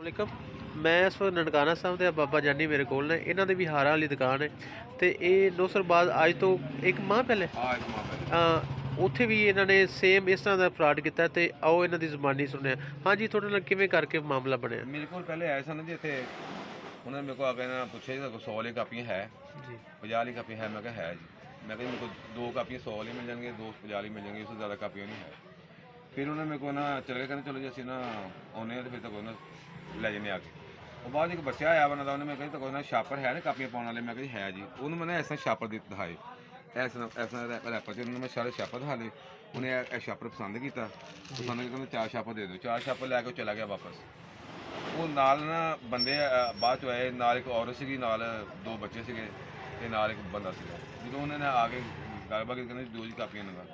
ਵਾਲੇਕਮ। ਮੈਂ ਇਸ ਵਕਤ ਨਨਕਾਣਾ ਸਾਹਿਬ ਤੇ ਬਾਬਾ ਜਾਨੀ ਮੇਰੇ ਕੋਲ ਨੇ। ਇਹਨਾਂ ਦੀ ਵੀ ਹਾਰਾਂ ਵਾਲੀ ਦੁਕਾਨ ਹੈ ਤੇ ਇਹ ਨੌਸਰਬਾਦ ਅੱਜ ਤੋਂ ਇੱਕ ਮਾਹ ਪਹਿਲੇ ਉੱਥੇ ਵੀ ਇਹਨਾਂ ਨੇ ਸੇਮ ਇਸ ਤਰ੍ਹਾਂ ਦਾ ਫਰਾਡ ਕੀਤਾ ਤੇ ਆਓ ਇਹਨਾਂ ਦੀ ਜ਼ੁਬਾਨੀ ਸੁਣਿਆ। ਹਾਂਜੀ, ਤੁਹਾਡੇ ਨਾਲ ਕਿਵੇਂ ਕਰਕੇ ਮਾਮਲਾ ਬਣਿਆ? ਮੇਰੇ ਕੋਲ ਪਹਿਲੇ ਆਏ ਸਨ ਜੀ ਇੱਥੇ, ਉਹਨਾਂ ਨੇ ਮੇਰੇ ਕੋਲ ਆ ਕੇ ਨਾ ਪੁੱਛਿਆ ਜੀ ਤੁਹਾਡੇ ਕੋਲ 100 ਵਾਲੀ ਕਾਪੀਆਂ ਹੈ ਜੀ? 50 ਵਾਲੀ ਕਾਪੀ ਹੈ? ਮੈਂ ਕਿਹਾ ਹੈ ਜੀ। ਮੈਂ ਕਿਹਾ ਜੀ ਮੇਰੇ ਕੋਲ 2 ਕਾਪੀਆਂ 100 ਵਾਲੀ ਮਿਲ ਜਾਣਗੀਆਂ, 2 50 ਵਾਲੀ ਮਿਲ ਜਾਣਗੀਆਂ, ਇਸ ਤੋਂ ਜ਼ਿਆਦਾ ਕਾਪੀਆਂ ਨਹੀਂ ਹੈ। ਫਿਰ ਉਹਨਾਂ ਨੇ ਮੇਰੇ ਕੋਲ ਨਾ ਚਲੇ ਗਏ, ਕਹਿੰਦੇ ਚਲੋ ਜੀ ਅਸੀਂ ਨਾ ਆਉਂਦੇ ਹਾਂ ਤੇ ਫਿਰ ਤਾਂ ਕੋਈ ਨਾ ਲੈ ਜਾਂਦੇ ਆ ਕੇ। ਉਹ ਬਾਅਦ ਇੱਕ ਬੱਚਾ ਆਇਆ ਉਹਨਾਂ ਦਾ, ਉਹਨੇ ਮੈਂ ਕਹਿੰਦਾ ਕੋਈ ਨਾ ਛਾਪਰ ਹੈ ਨਾ ਕਾਪੀਆਂ ਪਾਉਣ ਵਾਲੇ? ਮੈਂ ਕਿਹਾ ਜੀ ਹੈ ਜੀ। ਉਹਨੂੰ ਮੈਂ ਐਸਾ ਛਾਪਰ ਦਿਖਾਏ, ਐਸਾ ਰੈਪਰ 'ਚ ਉਹਨੂੰ ਮੈਂ ਸਾਰੇ ਛਾਪਰ ਦਿਖਾ ਲਏ। ਉਹਨੇ ਇਹ ਛਾਪਰ ਪਸੰਦ ਕੀਤਾ, ਪਸੰਦ ਕਰਕੇ ਕਹਿੰਦਾ 4 ਛਾਪਰ ਦੇ ਦਿਓ। 4 ਛਾਪਰ ਲੈ ਕੇ ਉਹ ਚਲਾ ਗਿਆ ਵਾਪਸ। ਉਹ ਨਾਲ ਨਾ ਬੰਦੇ ਬਾਅਦ 'ਚ ਆਏ, ਨਾਲ ਇੱਕ ਔਰਤ ਸੀਗੀ, ਨਾਲ 2 ਬੱਚੇ ਸੀਗੇ ਤੇ ਨਾਲ ਇੱਕ ਬੰਦਾ ਸੀਗਾ। ਜਦੋਂ ਉਹਨਾਂ ਨੇ ਆ ਕੇ ਗੱਲਬਾਤ ਕੀਤੀ, ਕਹਿੰਦੇ 2 ਜੀ ਕਾਪੀਆਂ ਇਹਨਾਂ ਦਾ,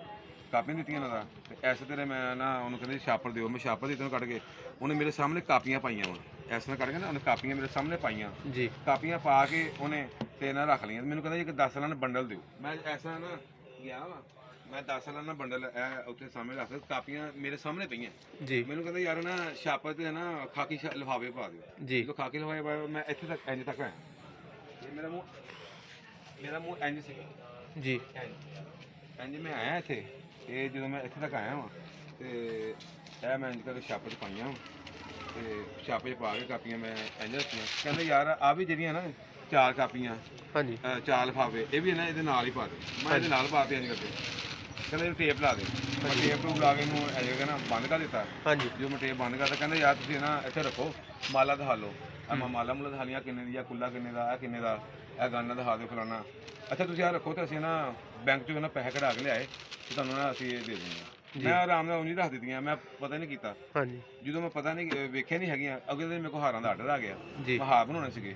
ਕਾਪੀਆਂ ਦਿੱਤੀਆਂ ਇਹਨਾਂ ਦਾ। ਤੇ ਐਸੇ ਤਰ੍ਹਾਂ ਮੈਂ ਨਾ ਉਹਨੂੰ ਕਹਿੰਦੇ ਛਾਪਰ ਦਿਓ, ਮੈਂ ਛਾਪਰ ਦਿੱਤੇ, ਉਹਨੂੰ ਕੱਢ ਕੇ ਉਹਨੇ ਮੇਰੇ ਸਾਹਮਣੇ ਕਾਪੀਆਂ ਪਾਈਆਂ ਵਾ। ਇਸ ਤਰ੍ਹਾਂ ਕੱਢ ਕੇ ਨਾ ਉਹਨੇ ਕਾਪੀਆਂ ਮੇਰੇ ਸਾਹਮਣੇ ਪਾਈਆਂ ਜੀ। ਕਾਪੀਆਂ ਪਾ ਕੇ ਉਹਨੇ ਤੇ ਇਹਨਾਂ ਰੱਖ ਲਈਆਂ। ਮੈਨੂੰ ਕਹਿੰਦਾ ਜੀ ਇੱਕ 10 ਸਾਲਾਂ ਦਾ ਬੰਡਲ ਦਿਓ। ਮੈਂ ਐਸਾ ਨਾ ਗਿਆ ਵਾ, ਮੈਂ 10 ਸਾਲਾਂ ਦਾ ਬੰਡਲ ਉੱਥੇ ਸਾਹਮਣੇ ਰੱਖ ਕੇ ਕਾਪੀਆਂ ਮੇਰੇ ਸਾਹਮਣੇ ਪਈਆਂ ਜੀ। ਮੈਨੂੰ ਕਹਿੰਦਾ ਯਾਰ ਨਾ ਛਾਪਰ ਤੇ ਨਾ ਖਾਕੀ ਲਿਫਾਫੇ ਪਾ ਦਿਓ ਜੀ। ਜਦੋਂ ਖਾਕੀ ਲਿਫਾਫੇ ਪਾਏ ਮੈਂ ਇੱਥੇ ਤੱਕ ਇੰਜ ਤੱਕ ਆਇਆ। ਇਹ ਮੇਰਾ ਮੂੰਹ ਇੰਜ ਸੀਗਾ ਜੀ। ਇੰਜ ਮੈਂ ਆਇਆ ਇੱਥੇ। ਇਹ ਜਦੋਂ ਮੈਂ ਇੱਥੇ ਤੱਕ ਆਇਆ ਵਾਂ ਤੇ ਇਹ ਮੈਂ ਇੰਜ ਕਰਕੇ ਛਾਪੇ 'ਚ ਪਾਈਆਂ ਵਾਂ ਤੇ ਛਾਪੇ 'ਚ ਪਾ ਕੇ ਕਾਪੀਆਂ ਮੈਂ ਇੰਜ ਰੱਖੀਆਂ। ਕਹਿੰਦਾ ਯਾਰ ਆ ਵੀ ਜਿਹੜੀਆਂ ਨਾ 4 ਕਾਪੀਆਂ, ਹਾਂਜੀ, 4 ਲਿਫਾਫੇ, ਇਹ ਵੀ ਨਾ ਇਹਦੇ ਨਾਲ ਹੀ ਪਾ ਦੇ। ਮੈਂ ਇਹਦੇ ਨਾਲ ਪਾ ਦੇ ਇੰਜ ਕਰਕੇ। ਕਹਿੰਦੇ ਇਹਨੂੰ ਟੇਪ ਲਾ ਦੇ। ਮੈਂ ਟੇਪ ਟੂਪ ਲਾ ਕੇ ਇਹਨੂੰ ਇੰਜ ਕਰਕੇ ਨਾ ਬੰਦ ਕਰ ਦਿੱਤਾ। ਹਾਂਜੀ। ਜਦੋਂ ਮੈਂ ਟੇਪ ਬੰਦ ਕਰਤਾ ਕਹਿੰਦੇ ਯਾਰ ਤੁਸੀਂ ਨਾ ਇੱਥੇ ਰੱਖੋ, ਮਾਲਾ ਦਿਖਾ ਲਓ। ਮੈਂ ਮਾਲਾ ਮੁਲਾ ਦਿਖਾ ਲਈਆਂ ਕਿੰਨੇ ਦੀ ਆ, ਕੁੱਲਾ ਕਿੰਨੇ ਦਾ, ਇਹ ਕਿੰਨੇ ਦਾ, ਇਹ ਗਾਨਾ ਦਿਖਾ ਦਿਓ ਫਲਾਣਾ। ਅੱਛਾ ਤੁਸੀਂ ਆਹ ਰੱਖੋ ਤੇ ਅਸੀਂ ਨਾ ਬੈਂਕ 'ਚੋਂ ਨਾ ਪੈਸੇ ਕਢਾ ਕੇ ਲਿਆਏ ਤੇ ਤੁਹਾਨੂੰ ਨਾ ਅਸੀਂ ਇਹ ਦੇ ਦਿੰਦੇ ਹਾਂ। ਮੈਂ ਆਰਾਮ ਨਾਲ ਉਂਝ ਰੱਖ ਦਿੱਤੀਆਂ, ਮੈਂ ਪਤਾ ਨਹੀਂ ਕੀਤਾ। ਹਾਂਜੀ। ਜਦੋਂ ਮੈਂ ਪਤਾ ਨਹੀਂ ਵੇਖਿਆ ਨਹੀਂ ਹੈਗੀਆਂ, ਅਗਲੇ ਦਿਨ ਮੇਰੇ ਕੋਲ ਹਾਰਾਂ ਦਾ ਆਰਡਰ ਆ ਗਿਆ। ਜੀ। ਮੈਂ ਹਾਰ ਬਣਾਉਣੇ ਸੀਗੇ।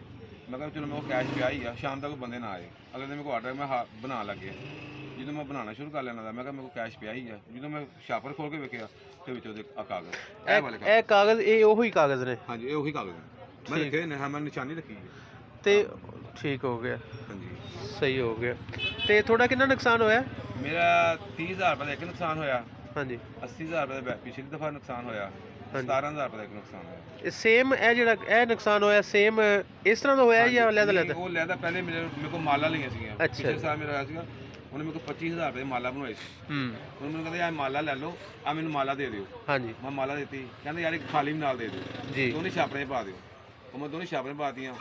ਮੈਂ ਕਿਹਾ ਚਲੋ ਮੇਰੇ ਕੋਲ ਕੈਸ਼ ਪਿਆ ਹੀ ਆ, ਸ਼ਾਮ ਤੱਕ ਬੰਦੇ ਨਾ ਆਏ। ਅਗਲੇ ਦਿਨ ਮੇਰੇ ਕੋਲ ਆਰਡਰ, ਮੈਂ ਬਣਾਉਣ ਲੱਗ ਗਿਆ। ਜਦੋਂ ਮੈਂ ਬਣਾਉਣਾ ਸ਼ੁਰੂ ਕਰ ਲੈਣਾ ਦਾ, ਮੈਂ ਕਿਹਾ ਮੇਰੇ ਕੋਲ ਕੈਸ਼ ਪਿਆ ਹੀ ਆ। ਜਦੋਂ ਮੈਂ ਛਾਪਰ ਖੋਲ ਕੇ ਵੇਖਿਆ ਤੇ ਵਿੱਚ ਉਹਦੇ ਕਾਗਜ਼, ਇਹ ਵਾਲੇ ਇਹ ਕਾਗਜ਼, ਇਹ ਉਹੀ ਕਾਗਜ਼ ਨੇ? ਹਾਂਜੀ, ਇਹ ਉਹੀ ਕਾਗਜ਼ ਨੇ। ਮੈਂ ਰੱਖੇ ਨੇ, ਹਾਂ ਮੈਂ ਨਿਸ਼ਾਨੀ ਰੱਖੀ ਹੈ ਤੇ ਠੀਕ ਹੋ ਗਿਆ। ਹਾਂਜੀ, ਸਹੀ ਹੋ ਗਿਆ। ਤੇ ਤੁਹਾਡਾ ਕਿੰਨਾ ਨੁਕਸਾਨ ਹੋਇਆ? ਮੇਰਾ 30,000 ਰੁਪਏ ਦਾ ਇੱਕ ਨੁਕਸਾਨ ਹੋਇਆ। ਹਾਂਜੀ। 80,000 ਰੁਪਏ ਦਾ ਪਿਛਲੀ ਦਫਾ ਨੁਕਸਾਨ ਹੋਇਆ। 17,000 ਰੁਪਏ ਦਾ ਇੱਕ ਨੁਕਸਾਨ ਹੋਇਆ। ਸੇਮ ਇਹ ਜਿਹੜਾ ਇਹ ਨੁਕਸਾਨ ਹੋਇਆ ਸੇਮ ਇਸ ਤਰ੍ਹਾਂ ਦਾ ਹੋਇਆ ਜਾਂ ਲੈਦਾ ਲੈਦਾ? ਉਹ ਲੈਦਾ ਪਹਿਲੇ ਮੇਰੇ ਕੋਲ ਮਾਲਾ ਲਈਆਂ ਸੀਗੀਆਂ। ਅੱਛਾ। ਪਿਛਲੇ ਸਾਲ ਮੇਰਾ ਹੋਇਆ ਸੀਗਾ, ਉਹਨੇ ਮੇਰੇ ਕੋਲ 25,000 ਰੁਪਏ ਦੀ ਮਾਲਾ ਬਣਵਾਈ ਸੀ। ਉਹਨੇ ਮੈਨੂੰ ਕਹਿੰਦੇ ਯਾਰ ਮਾਲਾ ਲੈ ਲਓ, ਆ ਮੈਨੂੰ ਮਾਲਾ ਦੇ ਦਿਓ। ਹਾਂਜੀ। ਮੈਂ ਮਾਲਾ ਦਿੱਤੀ। ਕਹਿੰਦੇ ਯਾਰ ਇੱਕ ਖਾਲੀ ਵੀ ਨਾਲ ਦੇ ਦਿਓ ਜੀ। ਦੋਨੇ ਛਾਪਰੇ ਪਾ ਦਿਓ। ਉਹ ਮੈਂ ਦੋਨੇ ਛਾਪਰੇ ਪਾਤੀਆਂ।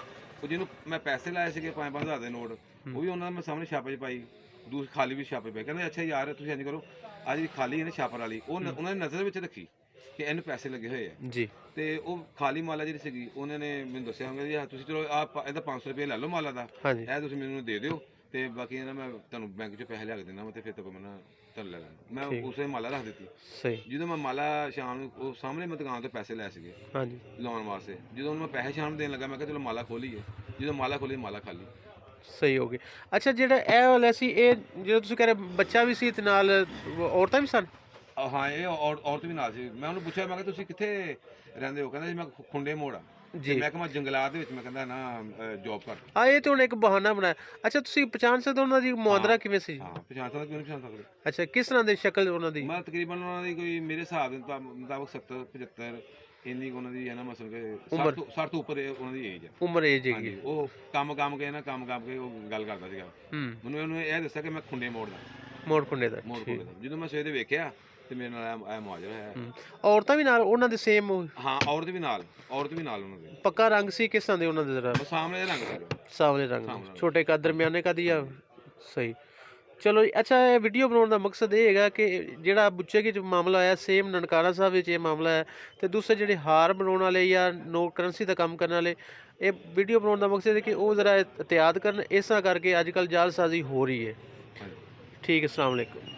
ਉਹ ਜਿਹਨੂੰ ਮੈਂ ਪੈਸੇ ਲਾਏ ਸੀਗੇ 5-5 ਹਜ਼ਾਰ ਦੇ ਨੋਟ, ਉਹ ਵੀ ਉਹਨਾਂ ਨੇ ਮੈਂ ਸਾਹਮਣੇ ਛਾਪੇ 'ਚ ਪਾਈ। ਦੂਸਰੀ ਖਾਲੀ ਵੀ ਛਾਪੇ ਪਏ। ਕਹਿੰਦੇ ਅੱਛਾ ਯਾਰ ਤੁਸੀਂ ਇੰਝ ਕਰੋ, ਆ ਜਿਹੜੀ ਖਾਲੀ ਹੈ ਨਾ ਛਾਪਰ ਵਾਲੀ, ਉਹ ਉਹਨਾਂ ਨੇ ਨਜ਼ਰ ਵਿੱਚ ਰੱਖੀ ਕਿ ਇਹਨੂੰ ਪੈਸੇ ਲੱਗੇ ਹੋਏ ਆ ਜੀ। ਤੇ ਉਹ ਖਾਲੀ ਮਾਲਾ ਜਿਹੜੀ ਸੀਗੀ ਉਹਨਾਂ ਨੇ ਮੈਨੂੰ ਦੱਸਿਆ ਹੋਊਗਾ ਜੀ ਤੁਸੀਂ ਚਲੋ ਇਹਦਾ 500 ਰੁਪਏ ਲੈ ਲਓ ਮਾਲਾ ਦਾ, ਇਹ ਤੁਸੀਂ ਮੈਨੂੰ ਦੇ ਦਿਓ ਤੇ ਬਾਕੀ ਨਾ ਮੈਂ ਤੁਹਾਨੂੰ ਬੈਂਕ 'ਚੋਂ ਪੈਸੇ ਲਿਆ ਕੇ ਦੇਣਾ ਵਾ ਤੇ ਫਿਰ ਤਾਂ ਮੈਂ ਤੁਹਾਨੂੰ ਲੈ ਲੈਣਾ। ਮੈਂ ਉਸੇ ਮਾਲਾ ਰੱਖ ਦਿੱਤੀ। ਸਹੀ। ਜਦੋਂ ਮੈਂ ਮਾਲਾ ਸ਼ਾਮ ਨੂੰ ਉਹ ਸਾਹਮਣੇ ਮੈਂ ਦੁਕਾਨ ਤੋਂ ਪੈਸੇ ਲਏ ਸੀਗੇ ਹਾਂਜੀ ਲਾਉਣ ਵਾਸਤੇ, ਜਦੋਂ ਉਹਨੂੰ ਮੈਂ ਪੈਸੇ ਸ਼ਾਮ ਨੂੰ ਦੇਣ ਲੱਗਾ ਮੈਂ ਕਿਹਾ ਚਲੋ ਮਾਲਾ ਖੋਲੀਏ। ਜਦੋਂ ਮਾਲਾ ਖੋਲੀ, ਮਾਲਾ ਖਾਲੀ। ਸਹੀ ਹੋ ਗਈ। ਅੱਛਾ, ਜਿਹੜਾ ਇਹ ਵਾਲਾ ਸੀ, ਇਹ ਜਦੋਂ ਤੁਸੀਂ ਕਹਿ ਰਹੇ ਬੱਚਾ ਵੀ ਸੀ ਤੇ ਨਾਲ ਔਰਤਾਂ ਵੀ ਸਨ? ਹਾਂ, ਇਹ ਔਰਤ ਵੀ ਨਾਲ ਸੀ। ਮੈਂ ਉਹਨੂੰ ਪੁੱਛਿਆ, ਮੈਂ ਕਿਹਾ ਤੁਸੀਂ ਕਿੱਥੇ ਰਹਿੰਦੇ ਹੋ? ਕਹਿੰਦਾ ਜੀ ਮੈਂ ਖੁੰਡੇ ਮੋੜ ਆ ਜੀ। ਮੈਂ ਕਿਹਾ ਮੈਂ ਜੰਗਲਾਤ ਦੇ ਵਿੱਚ, ਮੈਂ ਕਹਿੰਦਾ ਨਾ ਜੌਬ ਕਰ। ਹਾਂ, ਇਹ ਤਾਂ ਹੁਣ ਇੱਕ ਬਹਾਨਾ ਬਣਾਇਆ। ਅੱਛਾ, ਤੁਸੀਂ ਪਛਾਣ ਸਕਦੇ ਹੋ ਉਹਨਾਂ ਦੀ ਮੁਹਾਂਦਰਾ ਕਿਵੇਂ ਸੀ? ਹਾਂ, ਪਛਾਣ ਸਕਦਾ, ਕਿਉਂ ਨਹੀਂ ਪਛਾਣ ਸਕਦੇ। ਅੱਛਾ, ਕਿਸ ਤਰ੍ਹਾਂ ਦੀ ਸ਼ਕਲ ਉਹਨਾਂ ਦੀ? ਮੈਂ ਤਕਰੀਬਨ ਉਹਨਾਂ ਦੀ ਕੋਈ ਮੇਰੇ ਹਿਸਾਬ ਦੇ ਮੁਤਾਬਕ 70-75 ਇੰਨੀ ਉਹਨਾਂ ਦੀ ਹੈ ਨਾ, ਮਸਲ ਕੇ 60 ਤੋਂ ਉੱਪਰ ਉਹਨਾਂ ਦੀ ਏਜ ਹੈ। ਉਮਰ ਏਜ ਹੈਗੀ। ਉਹ ਕੰਮ ਕੇ ਉਹ ਗੱਲ ਕਰਦਾ ਸੀਗਾ। ਮੈਨੂੰ ਉਹਨੂੰ ਇਹ ਦੱਸਿਆ ਕਿ ਮੈਂ ਖੁੰਡੇ ਮੋੜਦਾ। ਮੋੜ ਖੁੰਡੇ ਦਾ? ਜਦੋਂ ਮੈਂ ਸਵੇਰੇ ਵੇਖਿਆ ਤੇ ਮੇਰੇ ਨਾਲ ਇਹ ਮੁਹਾਜਰਾ ਹੈ। ਔਰਤਾਂ ਵੀ ਨਾਲ ਉਹਨਾਂ ਦੇ ਸੇਮ? ਹਾਂ, ਔਰਤ ਵੀ ਨਾਲ ਉਹਨਾਂ ਦੇ। ਪੱਕਾ ਰੰਗ ਸੀ ਕਿਸ ਤਰ੍ਹਾਂ ਦੇ ਉਹਨਾਂ ਦੇ? ਜ਼ਰਾ ਸਾਹਮਣੇ ਰੰਗ ਸੀ। ਸਾਹਮਣੇ ਰੰਗ, ਛੋਟੇ ਕੱਦ, ਦਰਮਿਆਨੇ ਕੱਦ ਜਾਂ? ਸਹੀ। ਚਲੋ, ਅੱਛਾ, ਇਹ ਵੀਡੀਓ ਬਣਾਉਣ ਦਾ ਮਕਸਦ ਇਹ ਹੈਗਾ ਕਿ ਜਿਹੜਾ ਬੁੱਚੇ ਚ ਮਾਮਲਾ ਆਇਆ ਸੇਮ ਨਨਕਾਣਾ ਸਾਹਿਬ ਵਿੱਚ ਇਹ ਮਾਮਲਾ ਹੈ, ਤੇ ਦੂਸਰੇ ਜਿਹੜੇ ਹਾਰ ਬਣਾਉਣ ਵਾਲੇ ਜਾਂ ਨੋਟ ਕਰੰਸੀ ਦਾ ਕੰਮ ਕਰਨ ਵਾਲੇ, ਇਹ ਵੀਡੀਓ ਬਣਾਉਣ ਦਾ ਮਕਸਦ ਹੈ ਕਿ ਉਹ ਜ਼ਰਾ ਇਹਤਿਆਤ ਕਰਨ। ਇਸ ਤਰ੍ਹਾਂ ਕਰਕੇ ਅੱਜ ਕੱਲ੍ਹ ਜਾਲਸਾਜ਼ੀ ਹੋ ਰਹੀ ਹੈ। ਠੀਕ ਹੈ, ਅਸਲਾਮ ਵਾਲੇਕੁਮ।